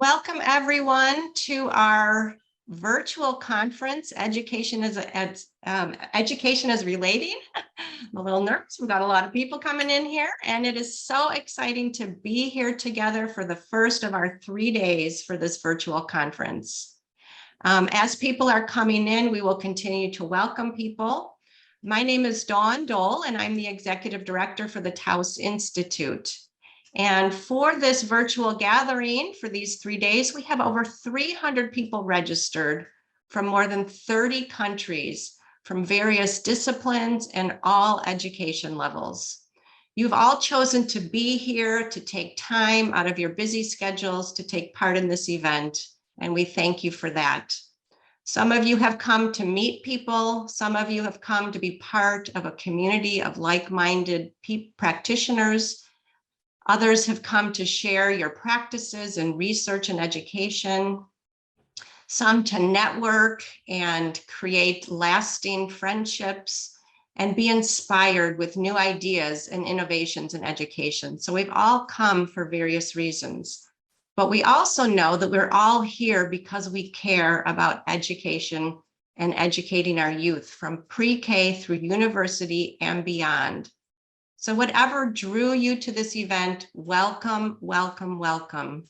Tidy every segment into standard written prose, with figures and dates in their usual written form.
Welcome everyone to our virtual conference, Education is Relating. I'm a little nervous. We've got a lot of people coming in here, and it is so exciting to be here together for the first of our 3 days for this virtual conference. As people are coming in, we will continue to welcome people. My name is Dawn Dole, and I'm the Executive Director for the Taos Institute. And for this virtual gathering for these 3 days, we have over 300 people registered from more than 30 countries from various disciplines and all education levels. You've all chosen to be here, to take time out of your busy schedules to take part in this event, and we thank you for that. Some of you have come to meet people. Some of you have come to be part of a community of like-minded practitioners. Others have come to share your practices in research and education, some to network and create lasting friendships and be inspired with new ideas and innovations in education. So we've all come for various reasons, but we also know that we're all here because we care about education and educating our youth from pre-K through university and beyond. So whatever drew you to this event, welcome, welcome, welcome.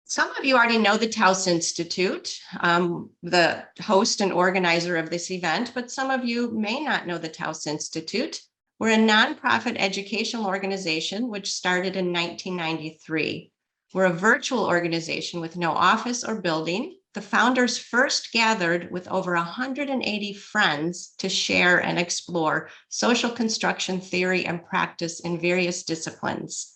Some of you already know the Taos Institute, the host and organizer of this event, but some of you may not know the Taos Institute. We're a nonprofit educational organization which started in 1993. We're a virtual organization with no office or building. The founders first gathered with over 180 friends to share and explore social construction theory and practice in various disciplines.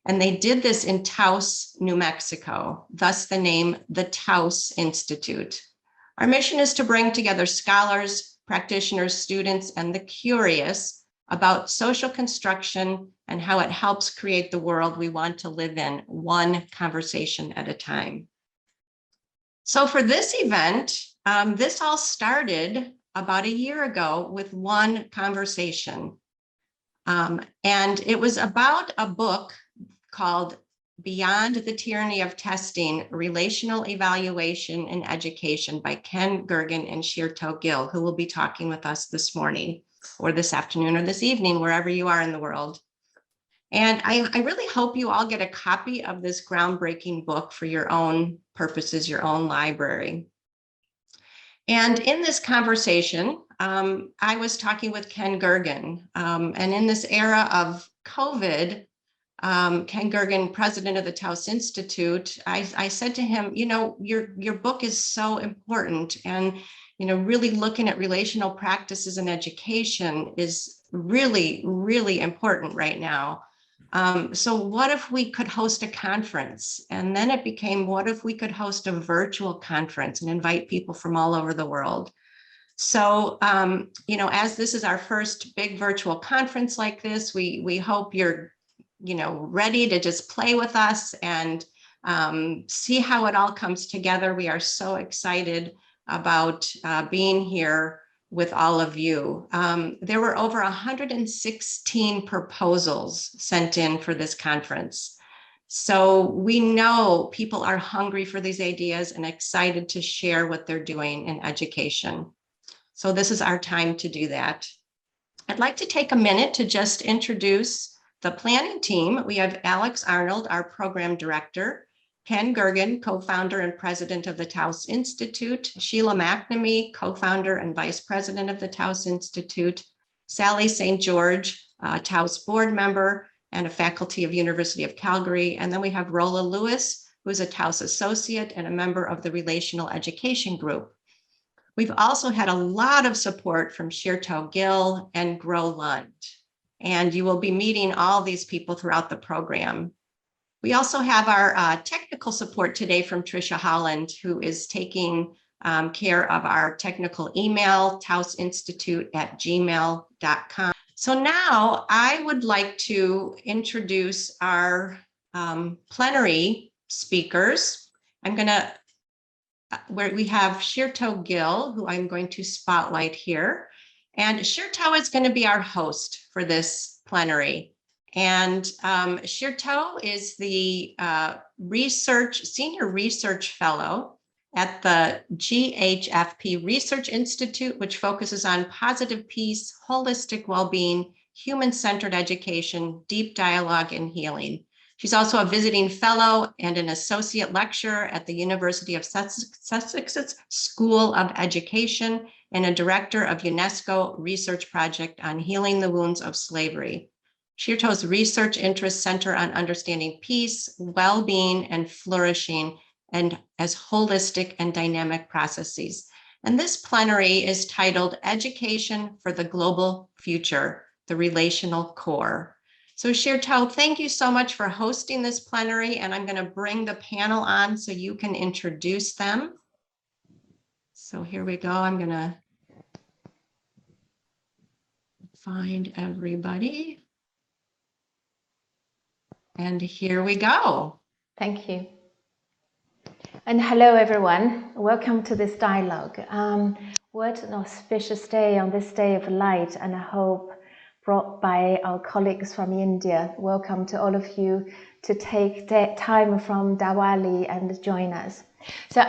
And they did this in Taos, New Mexico, thus the name the Taos Institute. Our mission is to bring together scholars, practitioners, students, and the curious about social construction and how it helps create the world we want to live in, one conversation at a time. So for this event, this all started about a year ago with one conversation. And it was about a book called Beyond the Tyranny of Testing, Relational Evaluation in Education by Ken Gergen and Scherto Gill, who will be talking with us this morning or this afternoon or this evening, wherever you are in the world. And I really hope you all get a copy of this groundbreaking book for your own purposes, your own library. And in this conversation, I was talking with Ken Gergen. And in this era of COVID, Ken Gergen, president of the Taos Institute, I said to him, you know, your book is so important. And, you know, really looking at relational practices in education is really, really important right now. So what if we could host a conference? And then it became, what if we could host a virtual conference and invite people from all over the world? So, you know, as this is our first big virtual conference like this, we hope you're, you know, ready to just play with us and see how it all comes together. We are so excited about being here with all of you. There were over 116 proposals sent in for this conference. So we know people are hungry for these ideas and excited to share what they're doing in education. So this is our time to do that. I'd like to take a minute to just introduce the planning team. We have Alex Arnold, our program director, Ken Gergen, co-founder and president of the Taos Institute, Sheela McNamee, co-founder and vice president of the Taos Institute, Sally St. George, Taos board member and a faculty of University of Calgary. And then we have Rolla Lewis, who is a Taos associate and a member of the Relational Education Group. We've also had a lot of support from Scherto Gill and Grow Lund. And you will be meeting all these people throughout the program. We also have our technical support today from Tricia Holland, who is taking care of our technical email, taosinstitute@gmail.com. So now I would like to introduce our plenary speakers. Where we have Scherto Gill, who I'm going to spotlight here. And Scherto is going to be our host for this plenary. And Scherto is the Senior Research Fellow at the GHFP Research Institute, which focuses on positive peace, holistic well-being, human-centered education, deep dialogue, and healing. She's also a visiting fellow and an associate lecturer at the University of Sussex's School of Education and a director of UNESCO Research Project on Healing the Wounds of Slavery. Scherto's research interests center on understanding peace, well-being, and flourishing, and as holistic and dynamic processes. And this plenary is titled Education for the Global Future, the Relational Core. So Scherto, thank you so much for hosting this plenary, and I'm going to bring the panel on so you can introduce them. So here we go. I'm going to find everybody. And here we go. Thank you. And hello, everyone. Welcome to this dialogue. What an auspicious day on this day of light and hope brought by our colleagues from India. Welcome to all of you to take time from Diwali and join us. So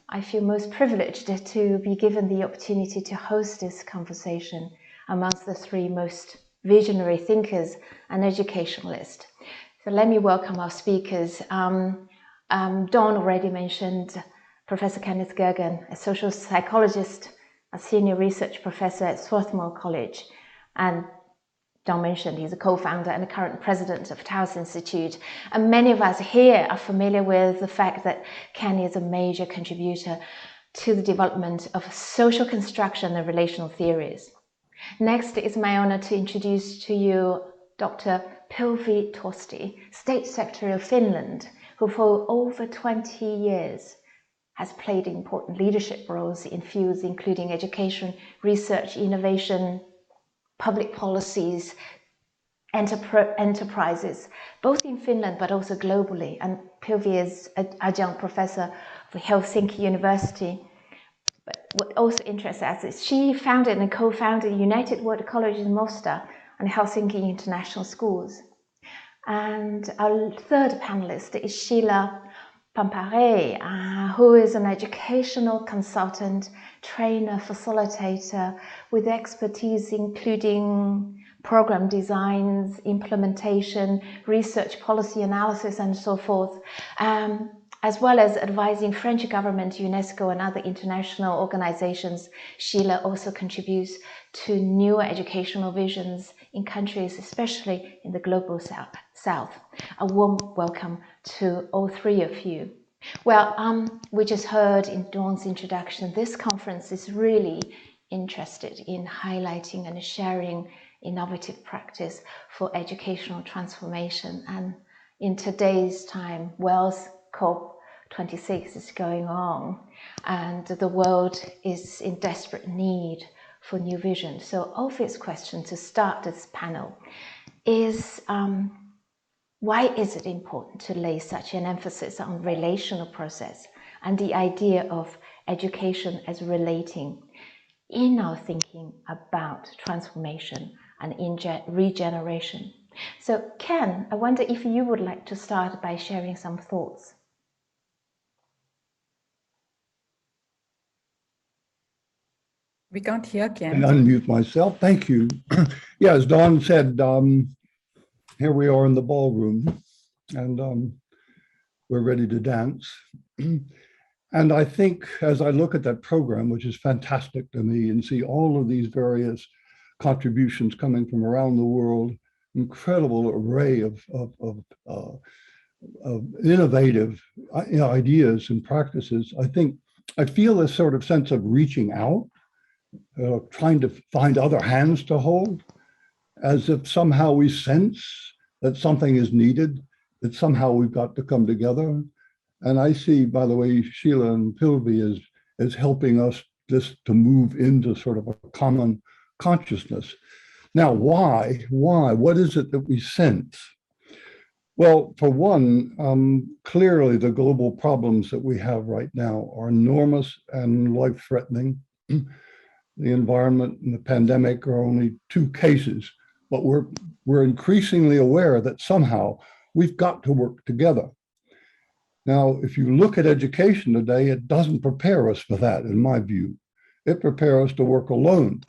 I feel most privileged to be given the opportunity to host this conversation amongst the three most visionary thinkers and educationalists. So let me welcome our speakers. Dawn already mentioned Professor Kenneth Gergen, a social psychologist, a senior research professor at Swarthmore College, and Dawn mentioned he's a co-founder and the current president of Taos Institute. And many of us here are familiar with the fact that Ken is a major contributor to the development of social construction and relational theories. Next, it's my honor to introduce to you Dr. Pilvi Torsti, State Secretary of Finland, who for over 20 years has played important leadership roles in fields including education, research, innovation, public policies, enterprises, both in Finland but also globally. And Pilvi is an adjunct professor for Helsinki University. But what also interests us is she founded and co-founded United World College in Mostar and Helsinki International Schools. And our third panelist is Sheela Pimpare, who is an educational consultant, trainer, facilitator with expertise including program designs, implementation, research, policy analysis, and so forth, as well as advising French government, UNESCO, and other international organizations. Sheela also contributes to newer educational visions in countries, especially in the global south. A warm welcome to all three of you. Well, we just heard in Dawn's introduction, this conference is really interested in highlighting and sharing innovative practice for educational transformation. And in today's time, Wales COP26 is going on, and the world is in desperate need for new vision. So obvious question to start this panel is, why is it important to lay such an emphasis on relational process and the idea of education as relating in our thinking about transformation and regeneration? So Ken, I wonder if you would like to start by sharing some thoughts. We can't hear Ken. And unmute myself. Thank you. Yeah, as Dawn said, here we are in the ballroom, and we're ready to dance. And I think as I look at that program, which is fantastic to me, and see all of these various contributions coming from around the world, incredible array of innovative ideas and practices, I feel a sort of sense of reaching out, trying to find other hands to hold, as if somehow we sense that something is needed, that somehow we've got to come together. And I see, by the way, Sheela and Pilvi as helping us just to move into sort of a common consciousness. Now, why? What is it that we sense? Well, for one, clearly the global problems that we have right now are enormous and life-threatening. The environment and the pandemic are only two cases but we're increasingly aware that somehow we've got to work together. Now, if you look at education today, it doesn't prepare us for that, in my view. It prepares us to work alone,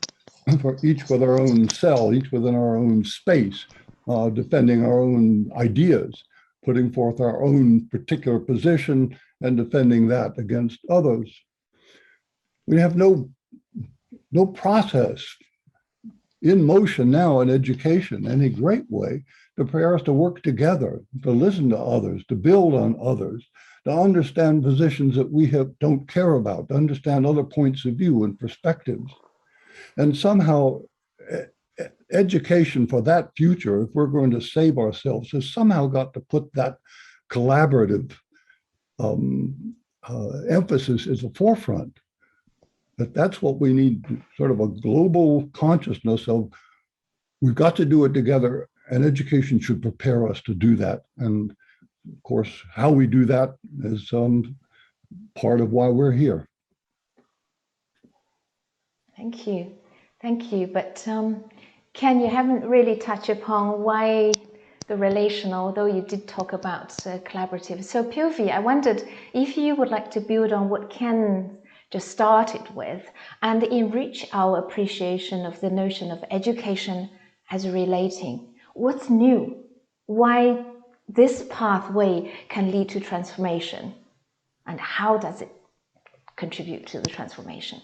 for each with our own cell, each within our own space, defending our own ideas, putting forth our own particular position and defending that against others. We have no process in motion now in education in a great way to prepare us to work together, to listen to others, to build on others, to understand positions that we don't care about, to understand other points of view and perspectives. And somehow education for that future, if we're going to save ourselves, has somehow got to put that collaborative emphasis as the forefront. That's what we need, sort of a global consciousness of, we've got to do it together, and education should prepare us to do that. And of course, how we do that is part of why we're here. Thank you. Thank you. But Ken, you haven't really touched upon why the relational, although you did talk about collaborative. So Pilvi, I wondered if you would like to build on what Ken just started with and enrich our appreciation of the notion of education as relating. What's new? Why this pathway can lead to transformation? And how does it contribute to the transformation?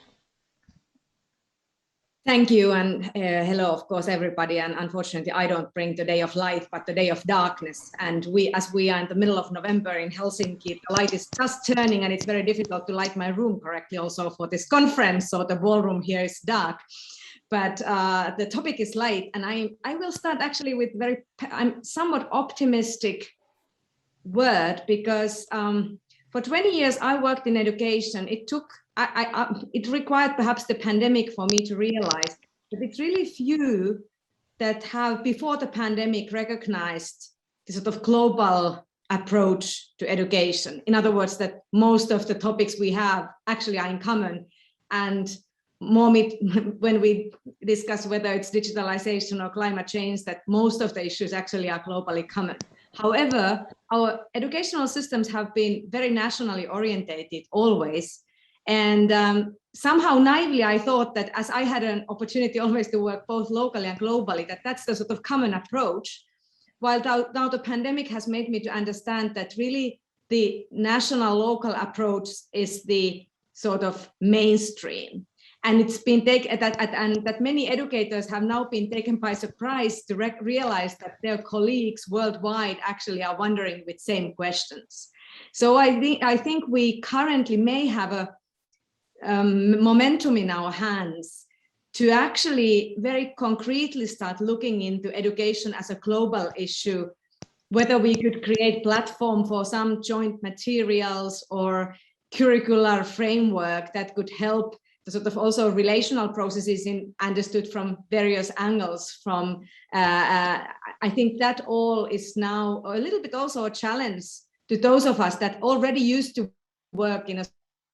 Thank you, and hello, of course, everybody. And unfortunately, I don't bring the day of light, but the day of darkness. And as we are in the middle of November in Helsinki, the light is just turning, and it's very difficult to light my room correctly also for this conference. So the ballroom here is dark. But the topic is light, and I will start actually with I'm somewhat optimistic word, because for 20 years I worked in education. It took it required perhaps the pandemic for me to realize that it's really few that have before the pandemic recognized the sort of global approach to education. In other words, that most of the topics we have actually are in common, and when we discuss whether it's digitalization or climate change, that most of the issues actually are globally common. However, our educational systems have been very nationally orientated always. And somehow naively, I thought that as I had an opportunity always to work both locally and globally, that's the sort of common approach. While now the pandemic has made me to understand that really the national local approach is the sort of mainstream. And it's been taken that many educators have now been taken by surprise to realize that their colleagues worldwide actually are wondering with same questions. So I think we currently may have a momentum in our hands to actually very concretely start looking into education as a global issue, whether we could create platform for some joint materials or curricular framework that could help the sort of also relational processes understood from various angles. From I think that all is now a little bit also a challenge to those of us that already used to work in a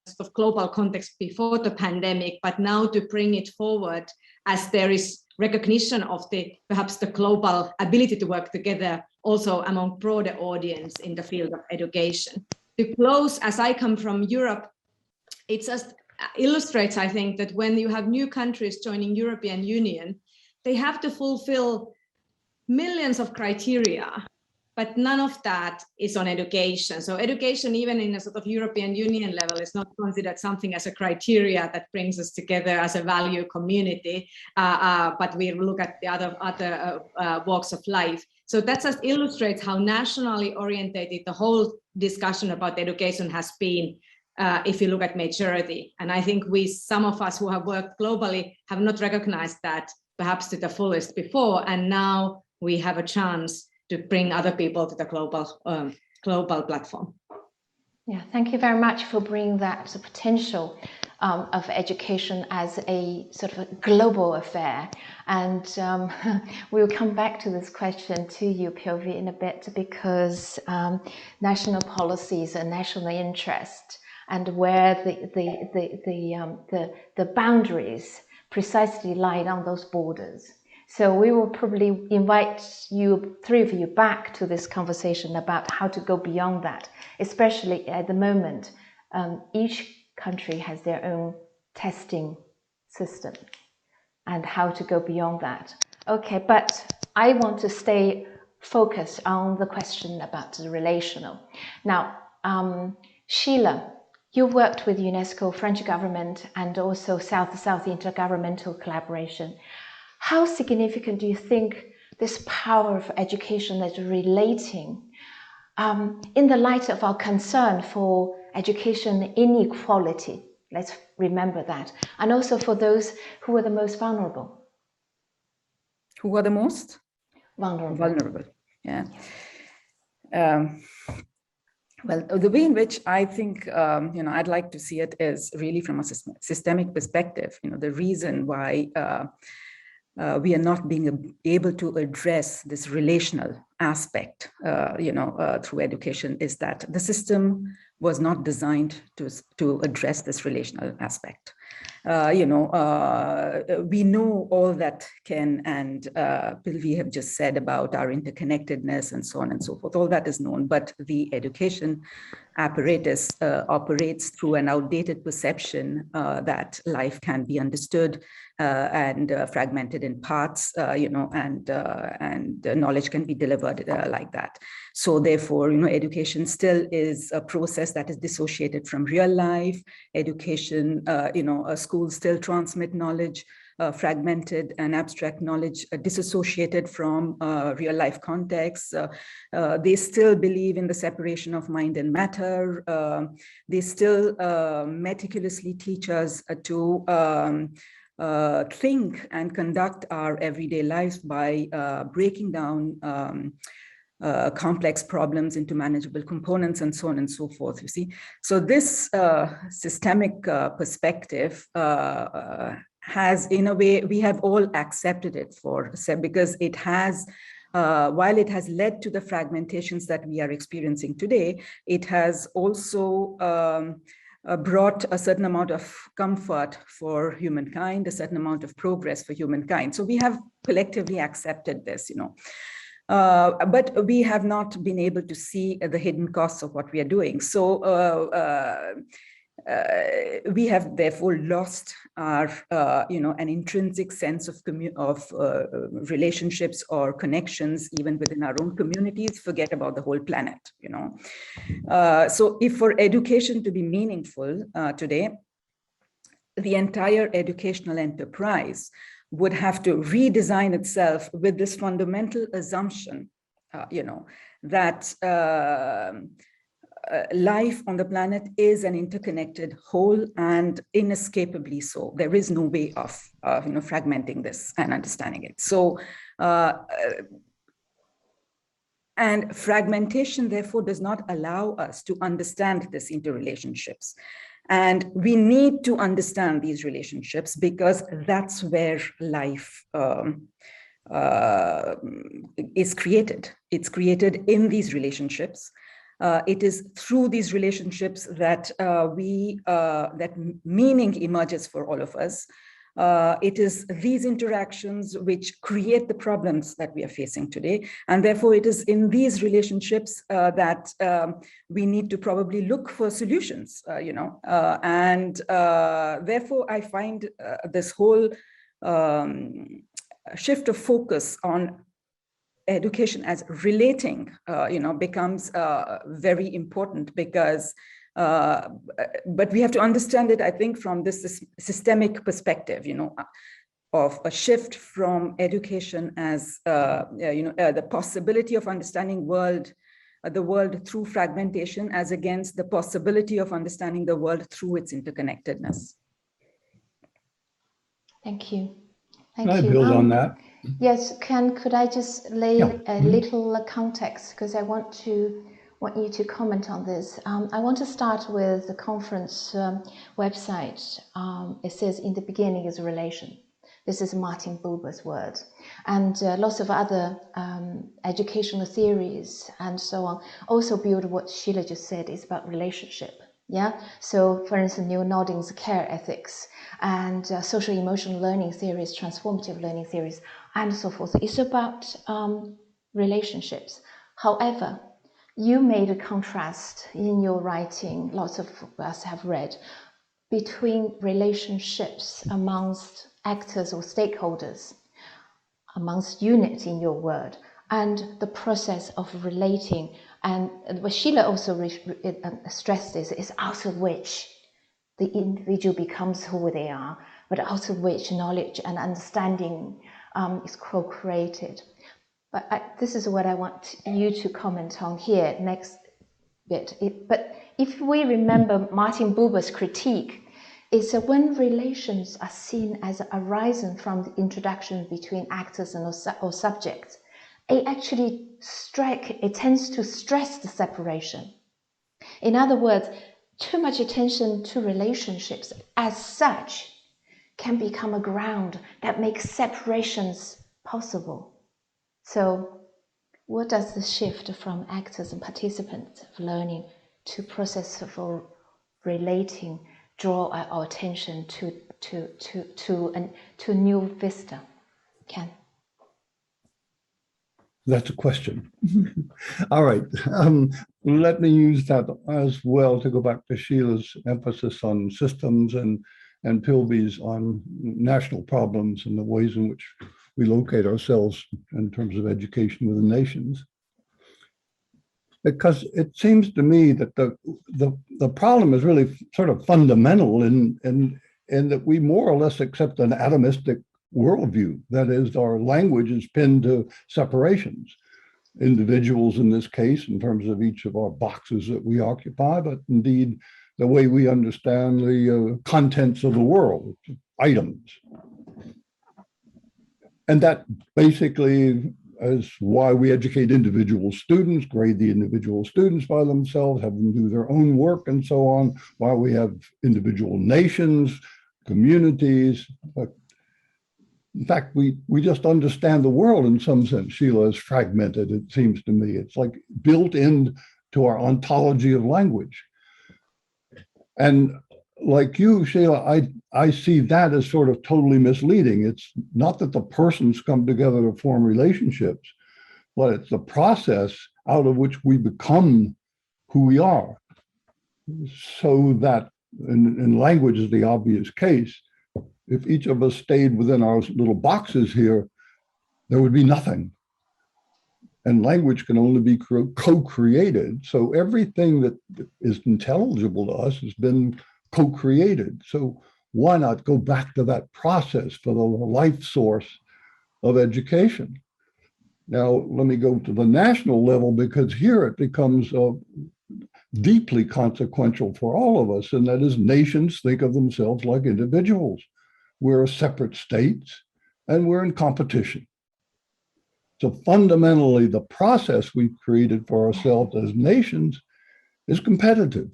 sort of global context before the pandemic, but now to bring it forward as there is recognition of perhaps the global ability to work together also among broader audience in the field of education. To close, as I come from Europe, it just illustrates, I think, that when you have new countries joining European Union, they have to fulfill millions of criteria, but none of that is on education. So education, even in a sort of European Union level, is not considered something as a criteria that brings us together as a value community, but we look at the other walks of life. So that just illustrates how nationally orientated the whole discussion about education has been, if you look at maturity. And I think some of us who have worked globally have not recognized that perhaps to the fullest before, and now we have a chance to bring other people to the global platform. Yeah, thank you very much for bringing that potential of education as a sort of a global affair. And we'll come back to this question to you, Pilvi, in a bit, because national policies and national interest and where the boundaries precisely lie on those borders. So we will probably invite you, three of you, back to this conversation about how to go beyond that, especially at the moment. Each country has their own testing system and how to go beyond that. Okay, but I want to stay focused on the question about the relational. Now, Sheela, you worked with UNESCO, French government, and also South-to-South intergovernmental collaboration. How significant do you think this power of education is relating in the light of our concern for education inequality? Let's remember that. And also for those who are the most vulnerable. Who are the most? Vulnerable. Vulnerable, yeah. Well, the way in which I think, I'd like to see it is really from a systemic perspective. The reason why we are not being able to address this relational aspect, through education is that the system was not designed to address this relational aspect. We know all that Ken and Pilvi have just said about our interconnectedness and so on and so forth. All that is known, but the education apparatus operates through an outdated perception that life can be understood and fragmented in parts, and knowledge can be delivered like that. So therefore, education still is a process that is dissociated from real life. Education, schools still transmit knowledge, fragmented and abstract knowledge, disassociated from real life contexts. They still believe in the separation of mind and matter. They still meticulously teach us to think and conduct our everyday lives by breaking down complex problems into manageable components and so on and so forth, you see. So this systemic perspective has, in a way, we have all accepted it because it has, while it has led to the fragmentations that we are experiencing today, it has also brought a certain amount of comfort for humankind, a certain amount of progress for humankind. So we have collectively accepted this, but we have not been able to see the hidden costs of what we are doing. So we have therefore lost our, an intrinsic sense of relationships or connections, even within our own communities, forget about the whole planet, So if for education to be meaningful today, the entire educational enterprise would have to redesign itself with this fundamental assumption, that life on the planet is an interconnected whole and inescapably so. There is no way of fragmenting this and understanding it. So, and fragmentation, therefore, does not allow us to understand these interrelationships. And we need to understand these relationships because that's where life is created. It's created in these relationships. It is through these relationships that that meaning emerges for all of us. It is these interactions which create the problems that we are facing today. And therefore, it is in these relationships that we need to probably look for solutions, and therefore, I find this whole shift of focus on education as relating, becomes very important because but we have to understand it, I think, from this systemic perspective, of a shift from education as, the possibility of understanding the world through fragmentation as against the possibility of understanding the world through its interconnectedness. Thank you. Can I build on that? Yes, could I just lay a little context, because I want you to comment on this. I want to start with the conference website. It says, in the beginning is a relation. This is Martin Buber's word. And lots of other educational theories and so on also build what Sheela just said is about relationship. Yeah. So, for instance, Neil Nording's care ethics and social emotional learning theories, transformative learning theories and so forth. It's about relationships. However, you made a contrast in your writing, lots of us have read, between relationships amongst actors or stakeholders, amongst units in your word, and the process of relating. And what Sheela also stressed is out of which the individual becomes who they are, but out of which knowledge and understanding is co-created. But this is what I want you to comment on here, next bit. But if we remember Martin Buber's critique, is that when relations are seen as arising from the interaction between actors and or subjects, it actually tends to stress the separation. In other words, too much attention to relationships as such can become a ground that makes separations possible. So what does the shift from actors and participants of learning to process for relating draw our attention to a new vista? Ken? That's a question. All right. Let me use that as well to go back to Sheela's emphasis on systems and Pilvi's on national problems and the ways in which we locate ourselves in terms of education within nations. Because it seems to me that the problem is really sort of fundamental in that we more or less accept an atomistic worldview. That is, our language is pinned to separations. Individuals in this case, in terms of each of our boxes that we occupy, but indeed the way we understand the contents of the world, items. And that basically is why we educate individual students, grade the individual students by themselves, have them do their own work and so on, why we have individual nations, communities. In fact, we just understand the world in some sense. Sheela is fragmented, it seems to me. It's like built into our ontology of language. And like you, Sheela, I see that as sort of totally misleading. It's not that the persons come together to form relationships, but it's the process out of which we become who we are. So that, in language is the obvious case, if each of us stayed within our little boxes here, there would be nothing. And language can only be co-created. So everything that is intelligible to us has been co-created. So why not go back to that process for the life source of education? Now, let me go to the national level, because here it becomes deeply consequential for all of us, and that is nations think of themselves like individuals. We're separate states, and we're in competition. So fundamentally, the process we've created for ourselves as nations is competitive.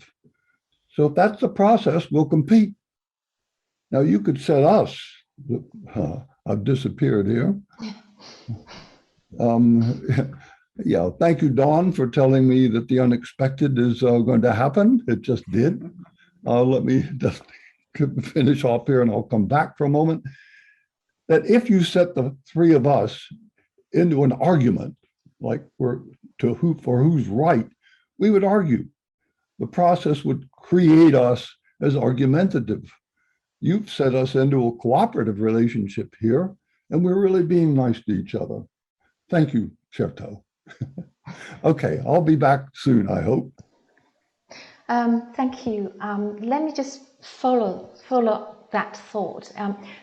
So if that's the process, we'll compete. Now you could set us, I've disappeared here. Yeah, thank you, Dawn, for telling me that the unexpected is going to happen. It just did. Let me just finish off here and I'll come back for a moment. That if you set the three of us into an argument, like for who's right, we would argue. The process would create us as argumentative. You've set us into a cooperative relationship here, and we're really being nice to each other. Thank you, Scherto. Okay, I'll be back soon, I hope. Thank you. Let me just follow that thought.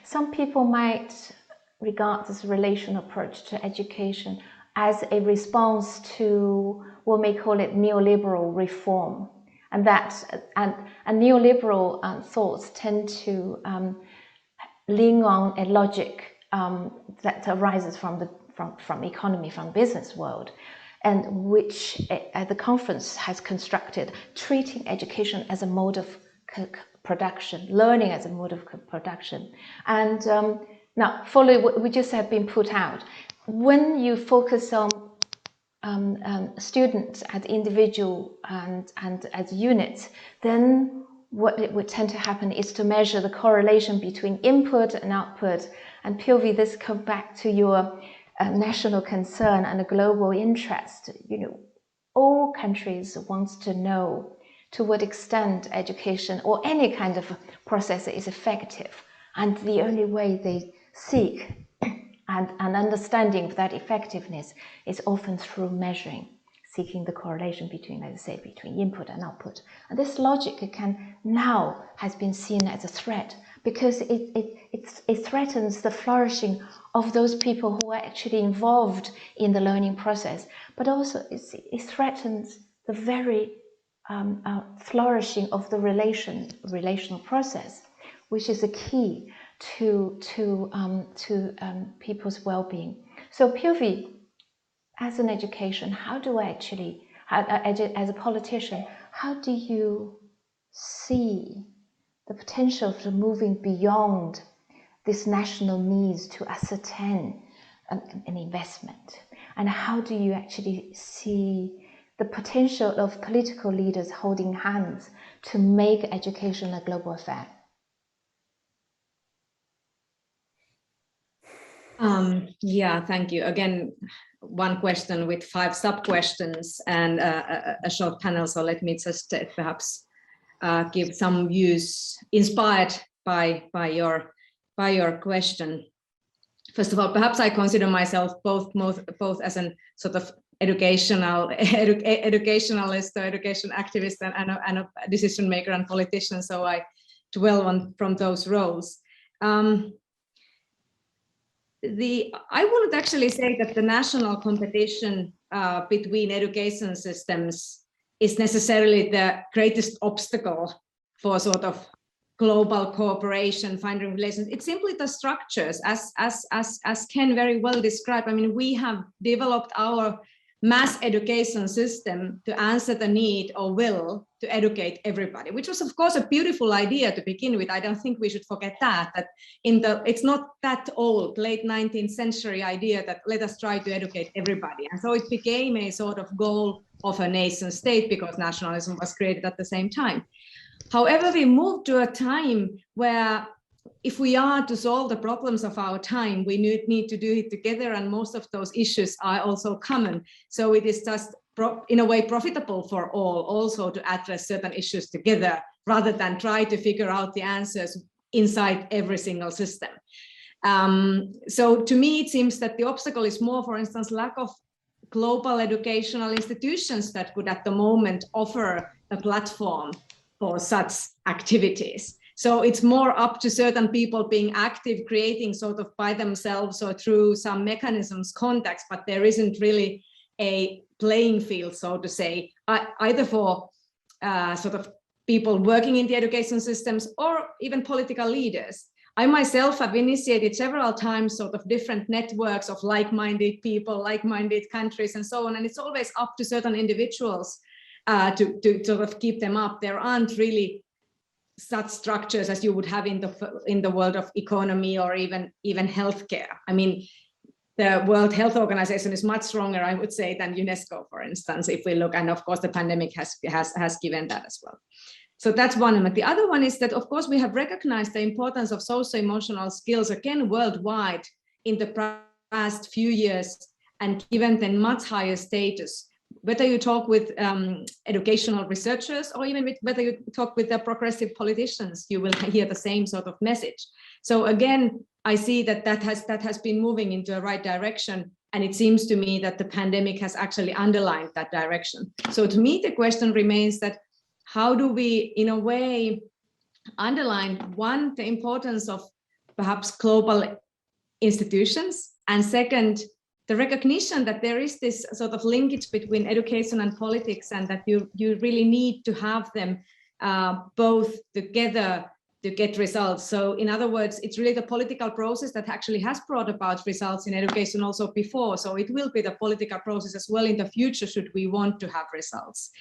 Some people might regard this relational approach to education as a response to what we call it neoliberal reform, and neoliberal thoughts tend to lean on a logic that arises from economy, from business world, and which the conference has constructed, treating education as a mode of production, learning as a mode of production. And now, following what we just have been put out, when you focus on students as individual and as units, then what it would tend to happen is to measure the correlation between input and output, And Pilvi, this comes back to your national concern and a global interest. You know, all countries wants to know to what extent education or any kind of process is effective. And the only way they seek and understanding of that effectiveness is often through measuring, seeking the correlation between, let's say, between input and output. And this logic has been seen as a threat because it threatens the flourishing of those people who are actually involved in the learning process, but also it threatens the very flourishing of the relational process, which is a key to people's well-being. So Pilvi, as an education, how do I actually, as a politician, how do you see the potential for moving beyond this national needs to ascertain an investment? And how do you actually see the potential of political leaders holding hands to make education a global affair? Yeah, thank you. Again, one question with 5 sub-questions and a short panel. So let me just perhaps give some views inspired by your question. First of all, perhaps I consider myself both as an sort of educationalist or education activist and a decision maker and politician. So I dwell on from those roles. I wouldn't actually say that the national competition between education systems is necessarily the greatest obstacle for sort of global cooperation, finding relations. It's simply the structures, as Ken very well described. I mean, we have developed our mass education system to answer the need or will to educate everybody, which was of course a beautiful idea to begin with. I don't think we should forget that it's not that old, late 19th century idea that let us try to educate everybody. And so it became a sort of goal of a nation state because nationalism was created at the same time. However, we moved to a time where if we are to solve the problems of our time, we need to do it together, and most of those issues are also common. So it is just in a way profitable for all also to address certain issues together rather than try to figure out the answers inside every single system. So to me, it seems that the obstacle is more, for instance, lack of global educational institutions that could at the moment offer a platform for such activities. So it's more up to certain people being active, creating sort of by themselves or through some mechanisms, contacts, but there isn't really a playing field, so to say, either for sort of people working in the education systems or even political leaders. I myself have initiated several times sort of different networks of like-minded people, like-minded countries and so on, and it's always up to certain individuals to sort of keep them up. There aren't really such structures as you would have in the world of economy or even healthcare. I mean, the World Health Organization is much stronger, I would say, than UNESCO, for instance, if we look, and of course the pandemic has given that as well. So that's one element. The other one is that, of course, we have recognized the importance of socio-emotional skills, again, worldwide in the past few years, and given them much higher status. Whether you talk with educational researchers or even whether you talk with the progressive politicians, you will hear the same sort of message. So again, I see that has been moving into the right direction, and it seems to me that the pandemic has actually underlined that direction. So to me, the question remains that how do we, in a way, underline, one, the importance of perhaps global institutions, and second, the recognition that there is this sort of linkage between education and politics, and that you really need to have them both together to get results. So in other words, it's really the political process that actually has brought about results in education also before. So it will be the political process as well in the future should we want to have results.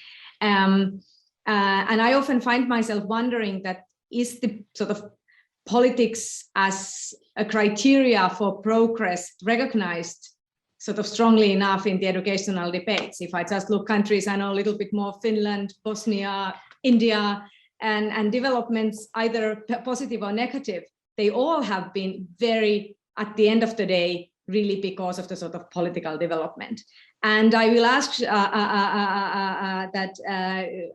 And I often find myself wondering that is the sort of politics as a criteria for progress recognized sort of strongly enough in the educational debates? If I just look countries, I know a little bit more, Finland, Bosnia, India, and developments either positive or negative, they all have been very at the end of the day, really because of the sort of political development. And I will ask that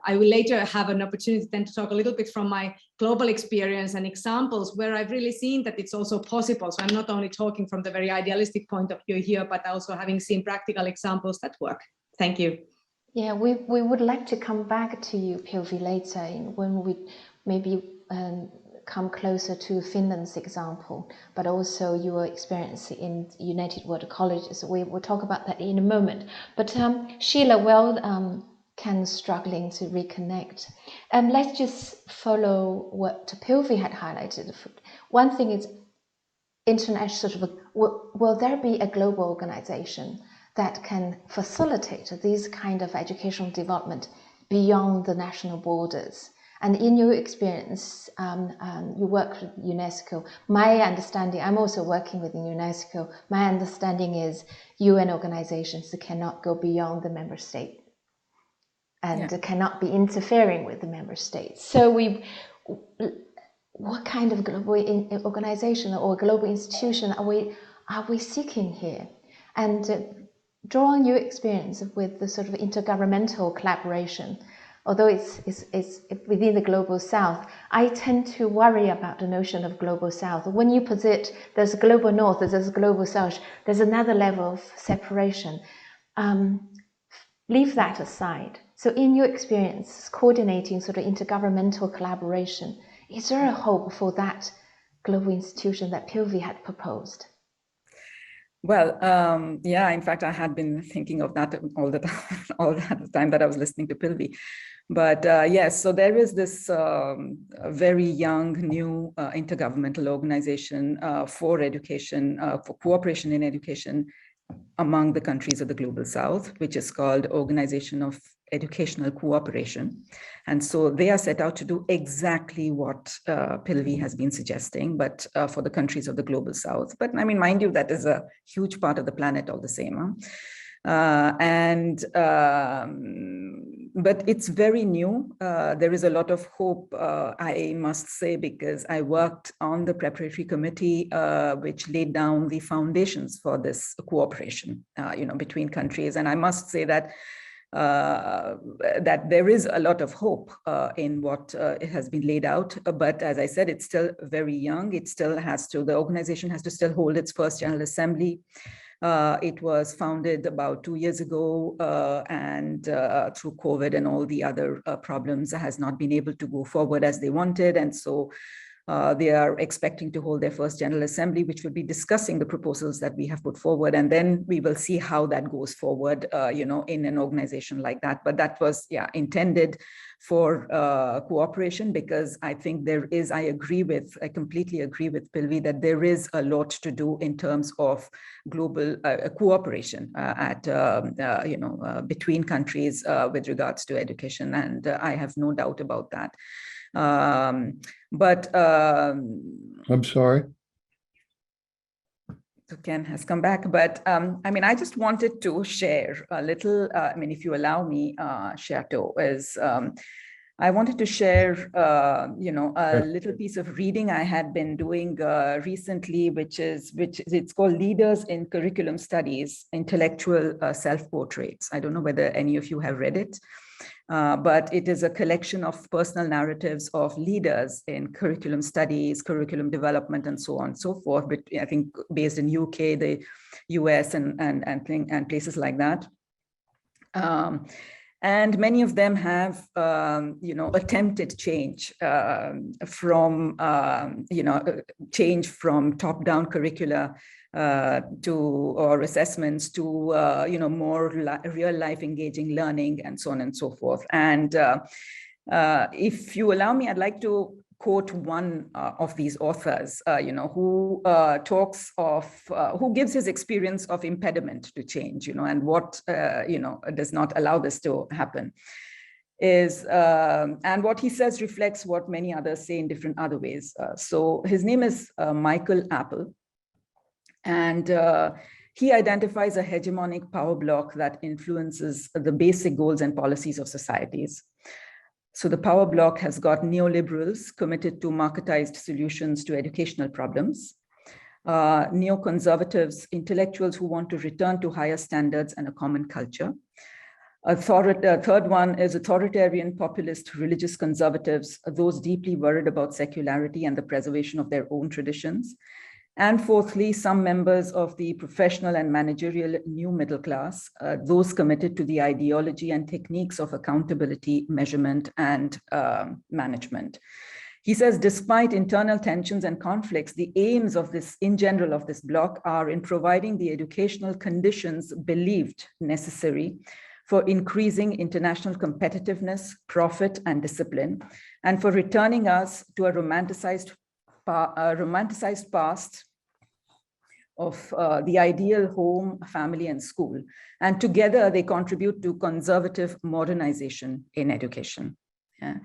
I will later have an opportunity then to talk a little bit from my global experience and examples where I've really seen that it's also possible. So I'm not only talking from the very idealistic point of view here, but also having seen practical examples that work. Thank you. Yeah, we would like to come back to you, Pilvi, later when we maybe come closer to Finland's example, but also your experience in United World Colleges. We will talk about that in a moment. But Sheela, Ken struggling to reconnect. Let's just follow what Pilvi had highlighted. One thing is international, will there be a global organization that can facilitate this kind of educational development beyond the national borders? And in your experience, you work with UNESCO. My understanding, I'm also working with UNESCO. My understanding is UN organizations cannot go beyond the member state and cannot be interfering with the member states. So what kind of global organization or global institution are we seeking here? And draw on your experience with the sort of intergovernmental collaboration. Although it's within the global south, I tend to worry about the notion of global south. When you posit there's a global north, there's a global south, there's another level of separation. Leave that aside. So in your experience, coordinating sort of intergovernmental collaboration, is there a hope for that global institution that Pilvi had proposed? Well, in fact, I had been thinking of that all the time that I was listening to Pilvi. But yes, so there is this very young, new intergovernmental organization for education, for cooperation in education among the countries of the Global South, which is called Organization of Educational Cooperation. And so they are set out to do exactly what Pilvi has been suggesting, but for the countries of the Global South. But I mean, mind you, that is a huge part of the planet all the same. But it's very new. There is a lot of hope, I must say, because I worked on the preparatory committee, which laid down the foundations for this cooperation, between countries. And I must say that that there is a lot of hope in what it has been laid out. But as I said, it's still very young. It still has to, the organization has to still hold its first General Assembly. It was founded about 2 years ago, and through COVID and all the other problems, has not been able to go forward as they wanted. And so they are expecting to hold their first General Assembly, which will be discussing the proposals that we have put forward. And then we will see how that goes forward, in an organization like that. But that was, intended for cooperation, because I think there is, I completely agree with Pilvi that there is a lot to do in terms of global cooperation between countries with regards to education. And I have no doubt about that. I'm sorry. So Ken has come back, but I just wanted to share a little, if you allow me, Scherto, I wanted to share, a little piece of reading I had been doing recently, which it's called Leaders in Curriculum Studies, Intellectual Self-Portraits. I don't know whether any of you have read it. But it is a collection of personal narratives of leaders in curriculum studies, curriculum development, and so on and so forth. But I think based in UK, the US, and places like that. And many of them have, attempted change change from top-down curricula or assessments to more real life engaging learning, and so on and so forth. And if you allow me, I'd like to quote one of these authors, who talks of, who gives his experience of impediment to change, and what, does not allow this to happen. And what he says reflects what many others say in different other ways. So his name is Michael Apple. And he identifies a hegemonic power block that influences the basic goals and policies of societies. So the power block has got neoliberals committed to marketized solutions to educational problems, neoconservatives, intellectuals who want to return to higher standards and a common culture. Third one is authoritarian, populist, religious conservatives, those deeply worried about secularity and the preservation of their own traditions. And fourthly, some members of the professional and managerial new middle class, those committed to the ideology and techniques of accountability, measurement, and management. He says, despite internal tensions and conflicts, the aims of this, in general, of this bloc are in providing the educational conditions believed necessary for increasing international competitiveness, profit, and discipline, and for returning us to a romanticized past of the ideal home, family, and school. And together they contribute to conservative modernization in education. Yeah.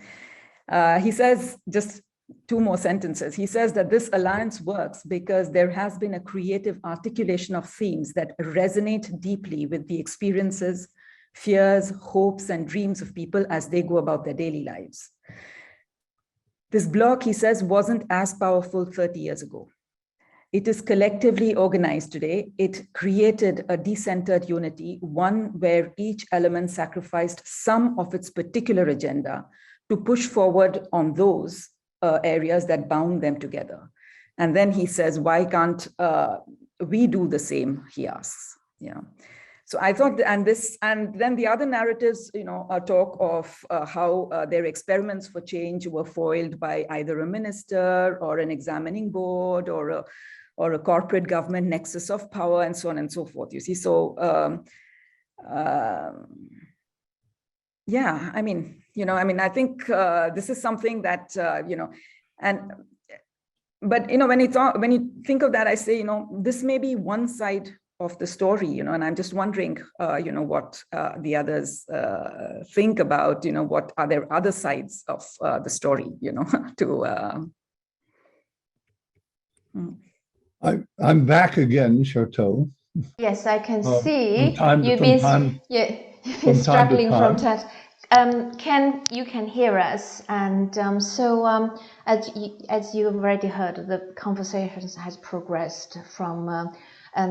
He says, just two more sentences. He says that this alliance works because there has been a creative articulation of themes that resonate deeply with the experiences, fears, hopes, and dreams of people as they go about their daily lives. This bloc, he says, wasn't as powerful 30 years ago. It is collectively organized today. It created a decentered unity, one where each element sacrificed some of its particular agenda to push forward on those areas that bound them together. And then he says, why can't we do the same, he asks. Yeah. So I thought, and then the other narratives, talk of how their experiments for change were foiled by either a minister or an examining board or a corporate government nexus of power and so on and so forth. You see, so yeah, I mean, I think this is something that but when you think of that, I say, this may be one side of the story, and I'm just wondering, what the others think about, what are there other sides of the story, to. I'm back again, Scherto. Yes, I can see you've been struggling from time. Ken, you can hear us, and as you've already heard, the conversation has progressed from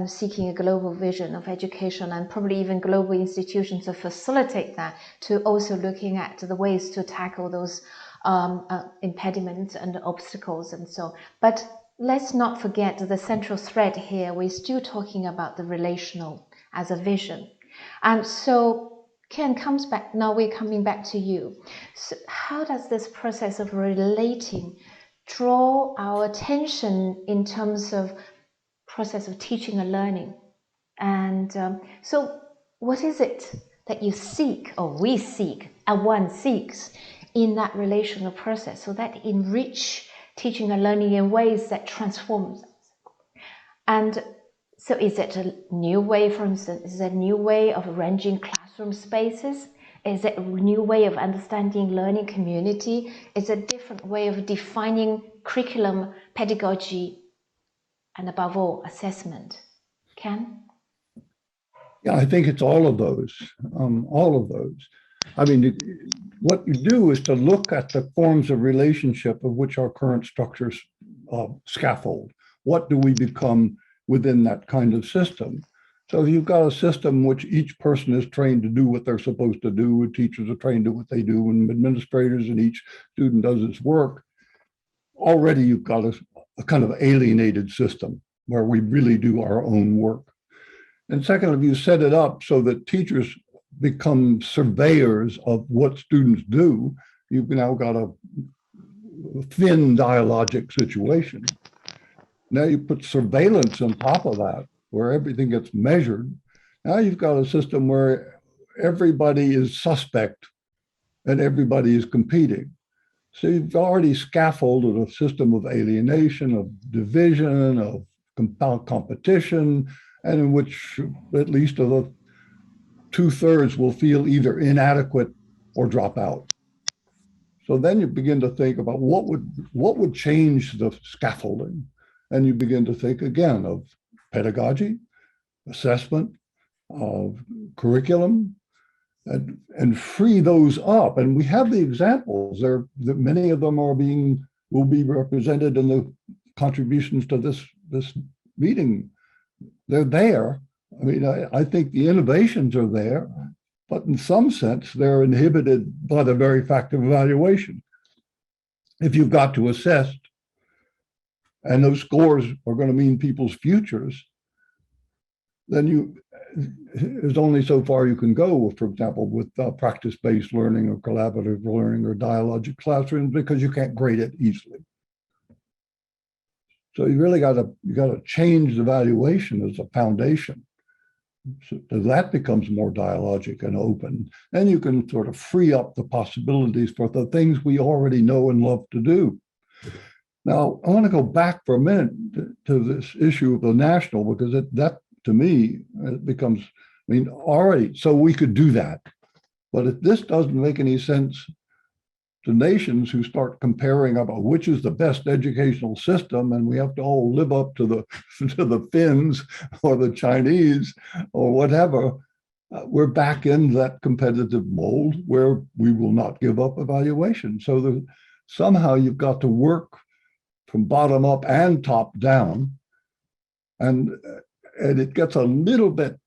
seeking a global vision of education and probably even global institutions to facilitate that, to also looking at the ways to tackle those impediments and obstacles and so. But let's not forget the central thread here. We're still talking about the relational as a vision. And so Ken comes back, now we're coming back to you. So how does this process of relating draw our attention in terms of process of teaching and learning? And so what is it that you seek, or we seek, and one seeks in that relational process, so that enrich teaching and learning in ways that transforms us? And so is it a new way, for instance, is it a new way of arranging classroom spaces? Is it a new way of understanding learning community? Is it a different way of defining curriculum, pedagogy, and above all, assessment? Ken? Yeah, I think it's all of those, I mean, what you do is to look at the forms of relationship of which our current structures scaffold. What do we become within that kind of system? So if you've got a system which each person is trained to do what they're supposed to do, and teachers are trained to do what they do, and administrators and each student does its work, already you've got a kind of alienated system where we really do our own work. And second, if you set it up so that teachers become surveyors of what students do, you've now got a thin dialogic situation. Now you put surveillance on top of that, where everything gets measured. Now you've got a system where everybody is suspect and everybody is competing. So you've already scaffolded a system of alienation, of division, of competition, and in which at least of the 2/3 will feel either inadequate or drop out. So then you begin to think about what would change the scaffolding, and you begin to think again of pedagogy, assessment, of curriculum, and free those up. And we have the examples there. Many of them will be represented in the contributions to this meeting, they're there. I mean, I think the innovations are there, but in some sense, they're inhibited by the very fact of evaluation. If you've got to assess, and those scores are going to mean people's futures, then there's only so far you can go, for example, with practice-based learning or collaborative learning or dialogic classrooms, because you can't grade it easily. So you really got to change the evaluation as a foundation. So that becomes more dialogic and open. Then you can sort of free up the possibilities for the things we already know and love to do. Now, I want to go back for a minute to this issue of the national, because that to me, it becomes, I mean, already, so we could do that. But if this doesn't make any sense to nations who start comparing about which is the best educational system, and we have to all live up to the Finns or the Chinese or whatever, we're back in that competitive mold where we will not give up evaluation. So somehow you've got to work from bottom up and top down, and it gets a little bit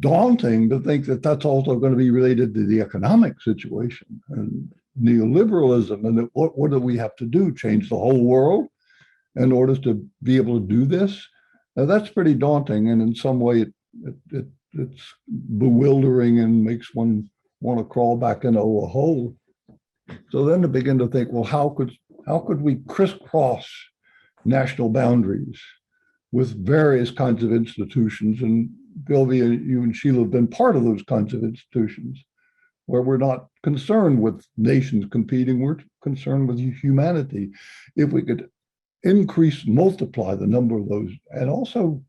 daunting to think that that's also going to be related to the economic situation and neoliberalism. And what do we have to do? Change the whole world in order to be able to do this? Now, that's pretty daunting. And in some way, it's bewildering and makes one want to crawl back into a hole. So then to begin to think, well, how could we crisscross national boundaries with various kinds of institutions? And Pilvi, you and Sheela have been part of those kinds of institutions where we're not concerned with nations competing, we're concerned with humanity. If we could multiply the number of those, and also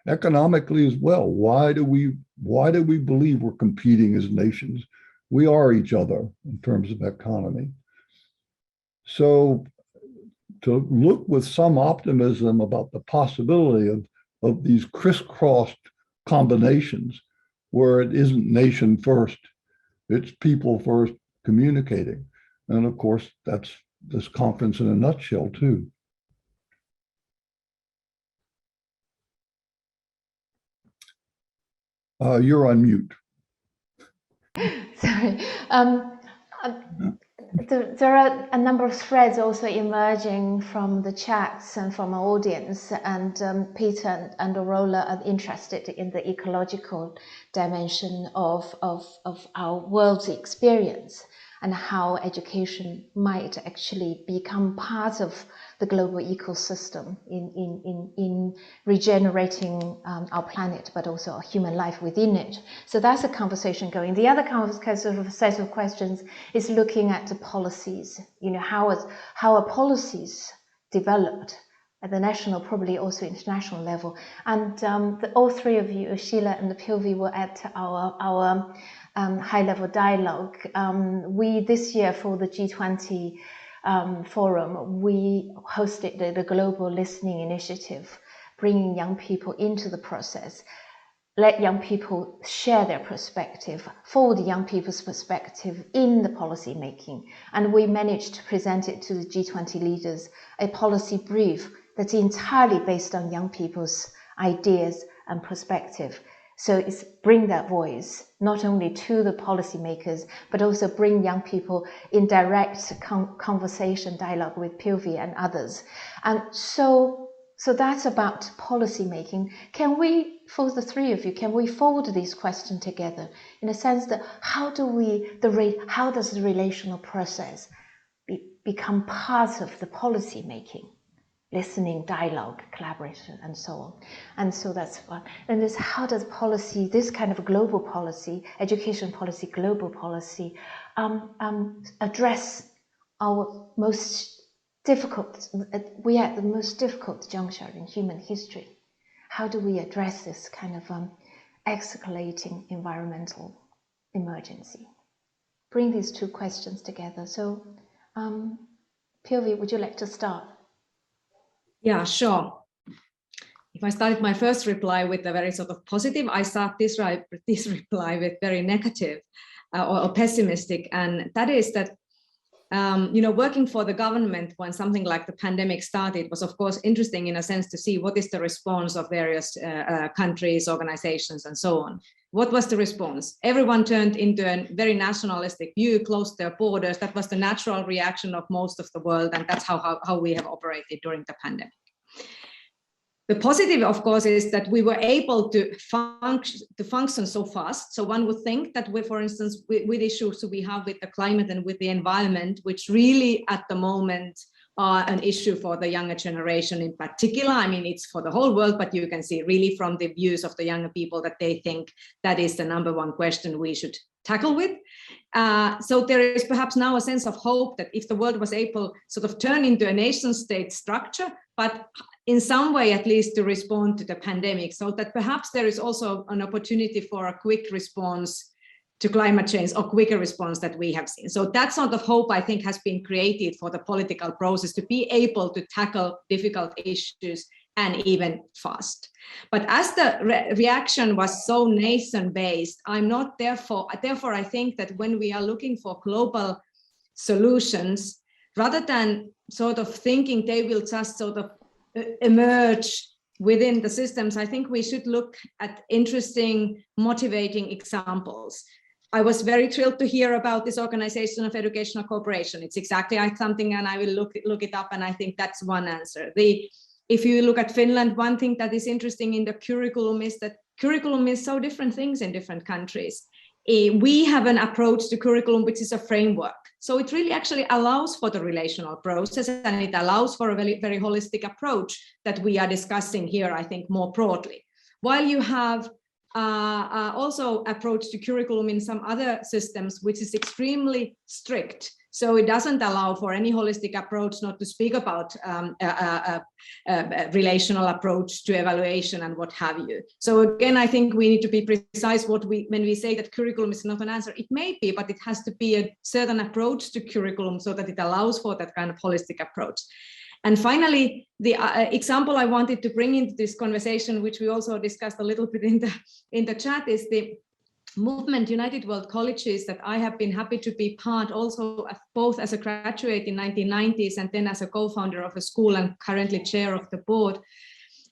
economically as well, why do we believe we're competing as nations? We are each other in terms of economy. So to look with some optimism about the possibility of these crisscrossed combinations where it isn't nation first, it's people first communicating. And of course, that's this conference in a nutshell too. You're on mute. Sorry. There are a number of threads also emerging from the chats and from our audience, and Peter and Aurora are interested in the ecological dimension of our world's experience and how education might actually become part of the global ecosystem in regenerating our planet, but also our human life within it. So that's a conversation going. The other set of questions is looking at the policies. You know, how are policies developed at the national, probably also international level? And all three of you, Sheela and Pilvi, were at our high-level dialogue. We this year for the G20 forum, we hosted the Global Listening Initiative, bringing young people into the process. Let young people share their perspective, forward young people's perspective in the policy making. And we managed to present it to the G20 leaders, a policy brief that's entirely based on young people's ideas and perspective. So it's bring that voice, not only to the policymakers, but also bring young people in direct conversation, dialogue with Pilvi and others. And so that's about policy making. Can we, for the three of you, can we fold these questions together in a sense that how does the relational process become part of the policy making? Listening, dialogue, collaboration, and so on. And so that's one. And this, how does policy, this kind of global policy, education policy, global policy, address our most difficult, we are at the most difficult juncture in human history. How do we address this kind of escalating environmental emergency? Bring these two questions together. So, Pilvi, would you like to start? Yeah, sure. If I started my first reply with a very sort of positive, I start this reply with very negative or pessimistic, and that is that working for the government when something like the pandemic started was, of course, interesting in a sense to see what is the response of various countries, organizations, and so on. What was the response? Everyone turned into a very nationalistic view, closed their borders. That was the natural reaction of most of the world, and that's how we have operated during the pandemic. The positive, of course, is that we were able to function so fast. So one would think that, for instance, with issues we have with the climate and with the environment, which really at the moment are an issue for the younger generation in particular. I mean, it's for the whole world, but you can see really from the views of the younger people that they think that is the #1 question we should tackle with. So there is perhaps now a sense of hope that if the world was able sort of turn into a nation state structure, but in some way at least to respond to the pandemic, so that perhaps there is also an opportunity for a quick response to climate change, or quicker response that we have seen. So that sort of hope, I think, has been created for the political process to be able to tackle difficult issues and even fast. But as the reaction was so nation-based, I'm not therefore I think that when we are looking for global solutions, rather than sort of thinking they will just sort of emerge within the systems, I think we should look at interesting, motivating examples. I was very thrilled to hear about this Organization of Educational Cooperation. It's exactly like something, and I will look it up, and I think that's one answer. If you look at Finland, one thing that is interesting in the curriculum is that curriculum is so different things in different countries. We have an approach to curriculum which is a framework. So it really actually allows for the relational process, and it allows for a very, very holistic approach that we are discussing here, I think, more broadly. While you have also approach to curriculum in some other systems, which is extremely strict. So it doesn't allow for any holistic approach, not to speak about relational approach to evaluation and what have you. So again, I think we need to be precise when we say that curriculum is not an answer. It may be, but it has to be a certain approach to curriculum so that it allows for that kind of holistic approach. And finally, the example I wanted to bring into this conversation, which we also discussed a little bit in the chat, is the movement United World Colleges that I have been happy to be part also both as a graduate in 1990s and then as a co-founder of a school and currently chair of the board.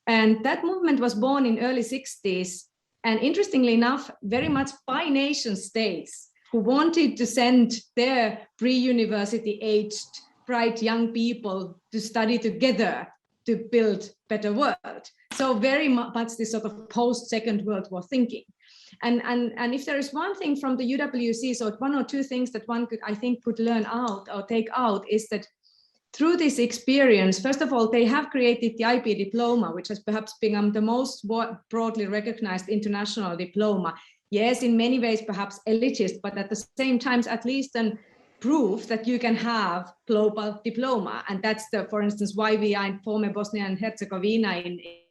And that movement was born in early 60s. And interestingly enough, very much by nation states who wanted to send their pre-university aged bright young people to study together to build better world. So very much this sort of post-Second World War thinking. And if there is one thing from the UWC, so one or two things that one could, I think, could learn out or take out is that through this experience, first of all, they have created the IB Diploma, which has perhaps become the most broadly recognized international diploma. Yes, in many ways, perhaps elitist, but at the same time, at least an proof that you can have global diploma. And that's for instance, why we are in former Bosnia and Herzegovina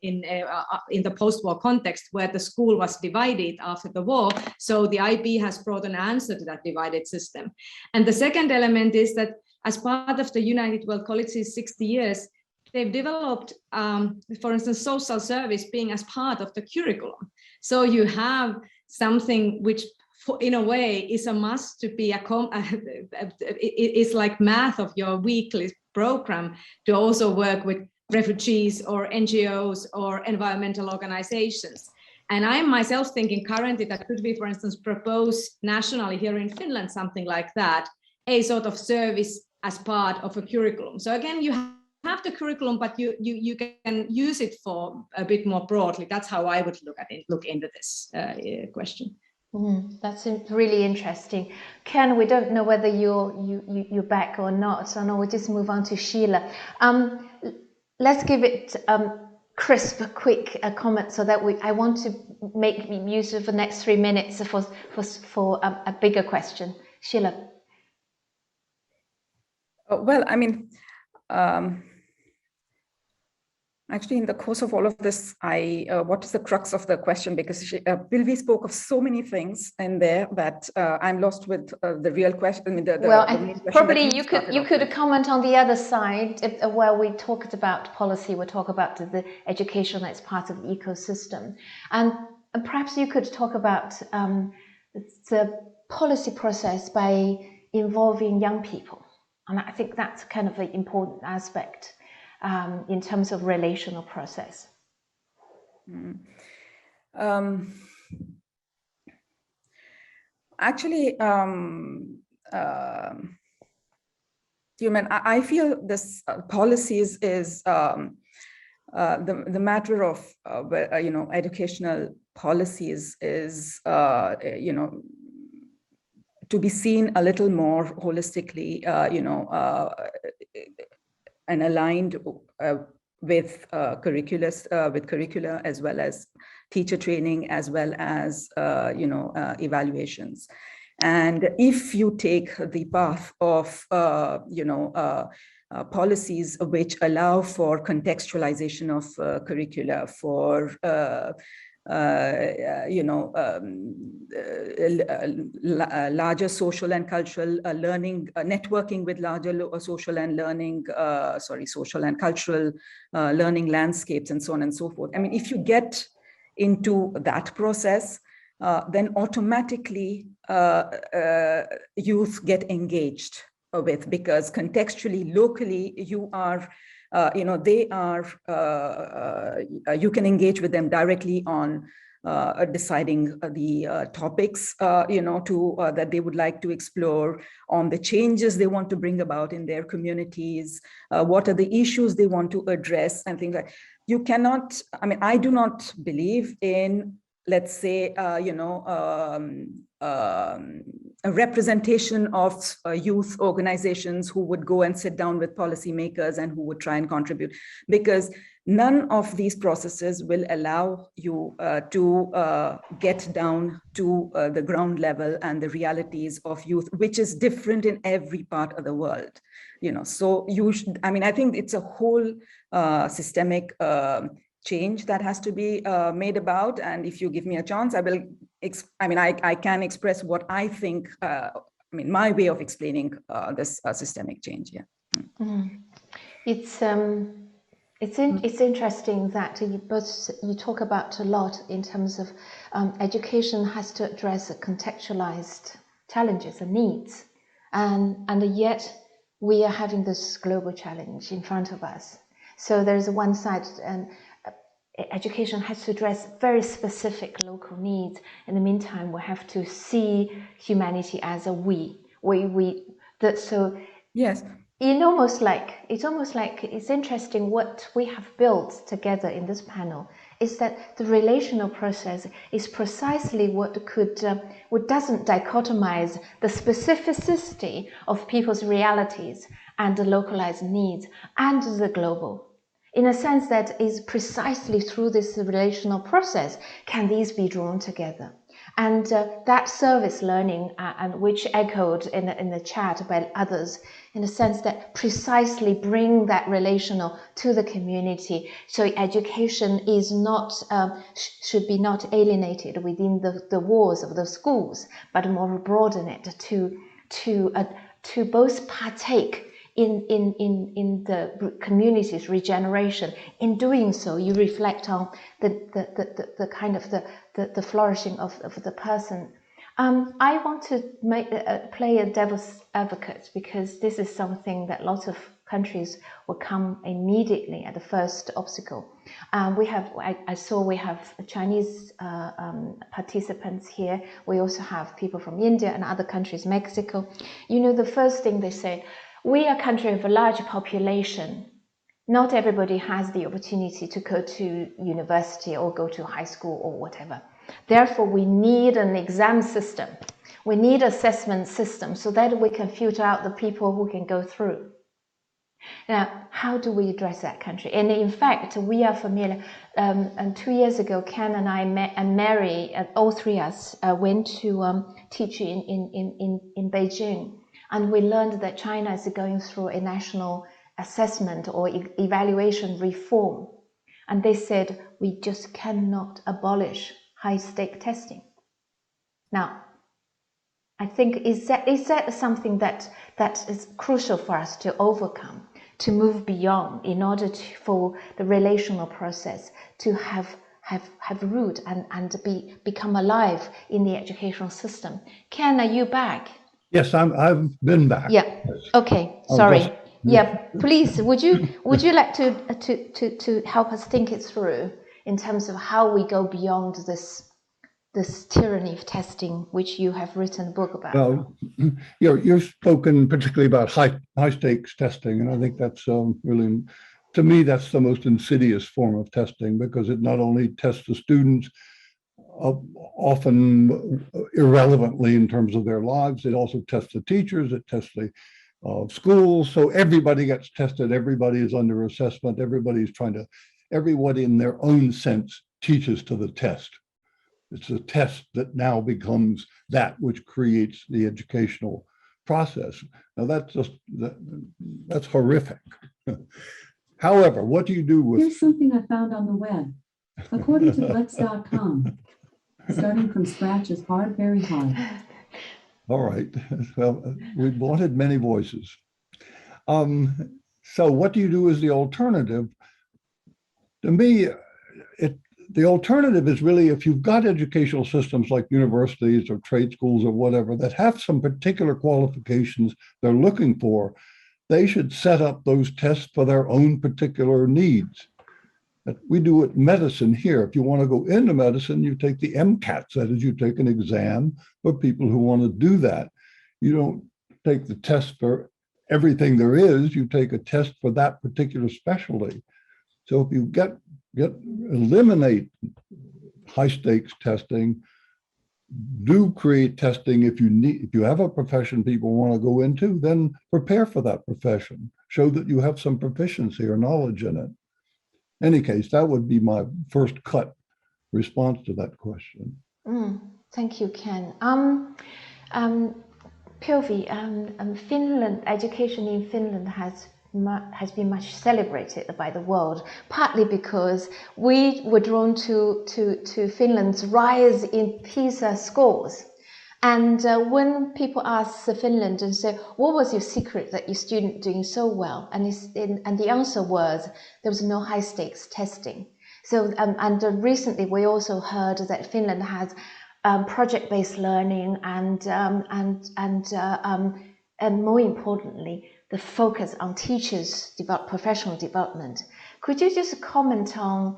in the post-war context where the school was divided after the war. So the IB has brought an answer to that divided system. And the second element is that as part of the United World Colleges 60 years, they've developed, for instance, social service being as part of the curriculum. So you have something which in a way is a must to be it's like math of your weekly program to also work with refugees or NGOs or environmental organizations. And I'm myself thinking currently that could be, for instance, propose nationally here in Finland, something like that, a sort of service as part of a curriculum. So again, you have the curriculum, but you can use it for a bit more broadly. That's how I would look into this question. That's really interesting. Ken, we don't know whether you're back or not, so no, we'll just move on to Sheela. Let's give it crisp, quick comment so that I want to make use of the next 3 minutes for a bigger question. Sheela. Well, I mean, actually, in the course of all of this, what is the crux of the question? Because Pilvi spoke of so many things in there that I'm lost with the real question. I mean, the main question probably you could comment on the other side where we talked about policy. We talk about the education that's part of the ecosystem, and perhaps you could talk about the policy process by involving young people. And I think that's kind of an important aspect in terms of relational process. Actually, I feel this policies is the matter of educational policies is to be seen a little more holistically, and aligned with curricula, as well as teacher training, as well as evaluations. And if you take the path of policies which allow for contextualization of curricula, for larger social and cultural learning, networking with larger social and cultural learning landscapes, and so on and so forth. I mean, if you get into that process, then automatically youth get engaged with, because contextually, locally, you are, you can engage with them directly on deciding the topics, that they would like to explore, on the changes they want to bring about in their communities, what are the issues they want to address, and things like. You cannot, I mean, I do not believe in, let's say, a representation of youth organizations who would go and sit down with policymakers and who would try and contribute, because none of these processes will allow you to get down to the ground level and the realities of youth, which is different in every part of the world. So you should, I mean, I think it's a whole systemic change that has to be made about. And if you give me a chance, I will, I can express what I think, my way of explaining this systemic change. Yeah. Mm. It's interesting that you talk about a lot in terms of education has to address contextualized challenges and needs, and yet we are having this global challenge in front of us. So there's one side, and education has to address very specific local needs. In the meantime, we have to see humanity as a we. So yes. It's almost like it's interesting what we have built together in this panel is that the relational process is precisely what doesn't dichotomize the specificity of people's realities and the localized needs and the global. In a sense that is precisely through this relational process can these be drawn together. And that service learning, and which echoed in the chat by others, in the sense that precisely bring that relational to the community. So education is not should be not alienated within the walls of the schools, but more broaden it to both partake in the community's regeneration. In doing so, you reflect on the kind of the flourishing of the person. I want to play a devil's advocate, because this is something that lots of countries will come immediately at the first obstacle. I saw we have Chinese participants here. We also have people from India and other countries, Mexico. The first thing they say, we are a country of a large population. Not everybody has the opportunity to go to university or go to high school or whatever. Therefore, we need an exam system. We need an assessment system so that we can filter out the people who can go through. Now, how do we address that country? And in fact, we are familiar. And 2 years ago, Ken and I and Mary, all three of us, went to teach in Beijing. And we learned that China is going through a national assessment or evaluation reform. And they said, we just cannot abolish high-stake testing. Now, I think, is that something that is crucial for us to overcome, to move beyond, in order for the relational process to have root and become alive in the educational system? Ken, are you back? Yes, I've been back. Yeah. Okay. Sorry. just- Yeah. Please, would you like to help us think it through in terms of how we go beyond this tyranny of testing, which you have written a book about? Well, you've spoken particularly about high stakes testing, and I think that's really, to me, that's the most insidious form of testing, because it not only tests the students often irrelevantly in terms of their lives, it also tests the teachers, it tests the schools. So everybody gets tested, everybody is under assessment, everybody in their own sense teaches to the test. It's a test that now becomes that which creates the educational process. Now that's horrific. However, what do you do with? Here's something I found on the web. According to Flex.com, starting from scratch is hard, very hard. All right. Well, we've wanted many voices. So what do you do as the alternative? To me, the alternative is really, if you've got educational systems like universities or trade schools or whatever that have some particular qualifications they're looking for, they should set up those tests for their own particular needs. We do it in medicine here. If you want to go into medicine, you take the MCATs, that is, you take an exam for people who want to do that. You don't take the test for everything there is, you take a test for that particular specialty. So if you eliminate high stakes testing, do create testing if you have a profession people want to go into, then prepare for that profession. Show that you have some proficiency or knowledge in it. In any case, that would be my first cut response to that question. Thank you, Ken. Pilvi, Finland, education in Finland has been much celebrated by the world, partly because we were drawn to Finland's rise in PISA scores. And when people ask Finland and say, what was your secret that your student doing so well? And the answer was, there was no high stakes testing. So, and recently we also heard that Finland has project-based learning and more importantly, the focus on teachers' professional development. Could you just comment on,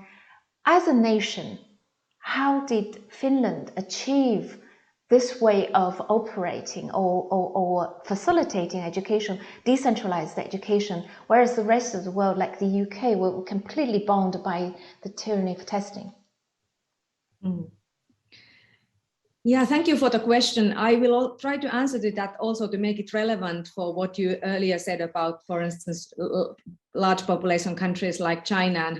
as a nation, how did Finland achieve this way of operating or facilitating education, decentralized education, whereas the rest of the world, like the UK, were completely bound by the tyranny of testing? Yeah, thank you for the question. I will try to answer to that also to make it relevant for what you earlier said about, for instance, large population countries like China and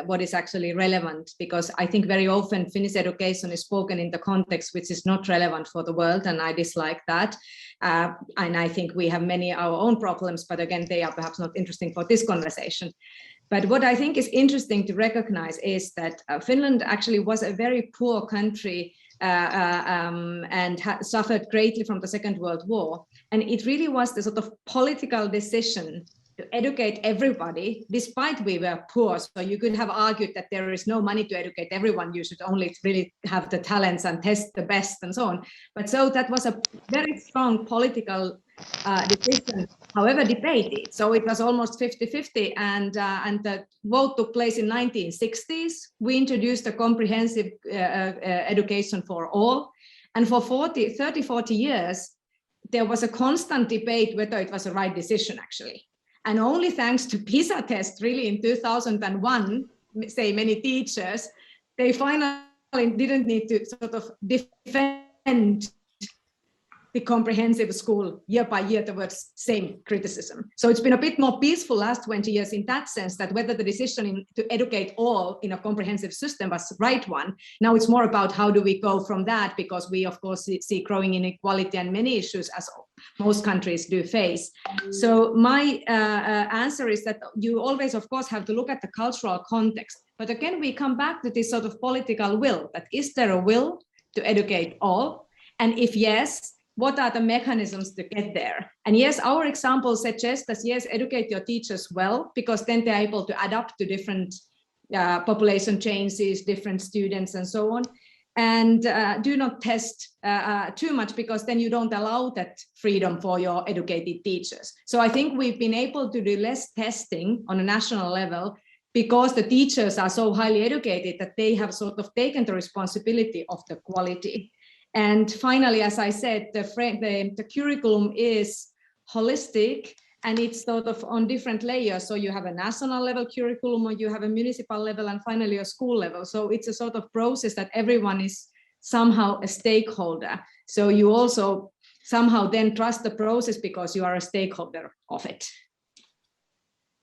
what is actually relevant, because I think very often Finnish education is spoken in the context which is not relevant for the world, and I dislike that. And I think we have many our own problems, but again, they are perhaps not interesting for this conversation. But what I think is interesting to recognize is that Finland actually was a very poor country and suffered greatly from the Second World War. And it really was the sort of political decision to educate everybody, despite we were poor. So you could have argued that there is no money to educate everyone. You should only really have the talents and test the best and so on. But so that was a very strong political decision, however debated. So it was almost 50-50, and the vote took place in 1960s. We introduced a comprehensive education for all. And for 30-40 years, there was a constant debate whether it was the right decision, actually. And only thanks to PISA test, really in 2001, say many teachers, they finally didn't need to sort of defend the comprehensive school year by year towards same criticism. So it's been a bit more peaceful last 20 years in that sense, that whether the decision to educate all in a comprehensive system was the right one. Now it's more about how do we go from that, because we of course see growing inequality and many issues as most countries do face. So my answer is that you always of course have to look at the cultural context. But again, we come back to this sort of political will, that is there a will to educate all? And if yes, what are the mechanisms to get there? And yes, our example suggests that yes, educate your teachers well, because then they're able to adapt to different population changes, different students and so on. and do not test too much, because then you don't allow that freedom for your educated teachers. So I think we've been able to do less testing on a national level because the teachers are so highly educated that they have sort of taken the responsibility of the quality. And finally, as I said, the curriculum is holistic, and it's sort of on different layers. So you have a national level curriculum, or you have a municipal level, and finally a school level. So it's a sort of process that everyone is somehow a stakeholder. So you also somehow then trust the process because you are a stakeholder of it.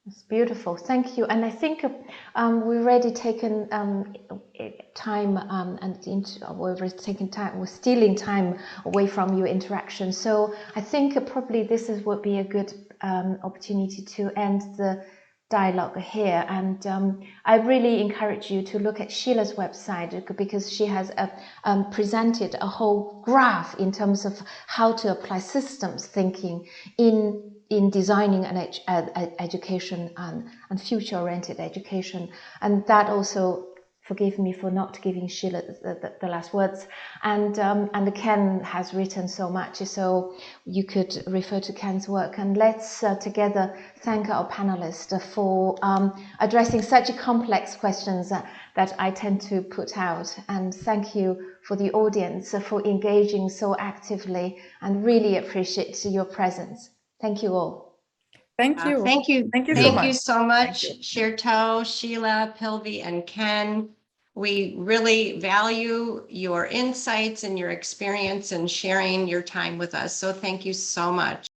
It's beautiful, thank you. And I think we've already taken time, we're stealing time away from your interaction. So I think probably would be a good opportunity to end the dialogue here. And I really encourage you to look at Sheela's website, because she has presented a whole graph in terms of how to apply systems thinking in designing an education and future-oriented education. And that also, forgive me for not giving Sheela the last words, and Ken has written so much, so you could refer to Ken's work. And let's together thank our panelists for addressing such complex questions that I tend to put out, and thank you for the audience for engaging so actively, and really appreciate your presence. Thank you all. Thank you. Thank you. Thank you so Thank much. you so much, Thank Scherto, Sheela, Pilvi, and Ken. We really value your insights and your experience and sharing your time with us. So thank you so much.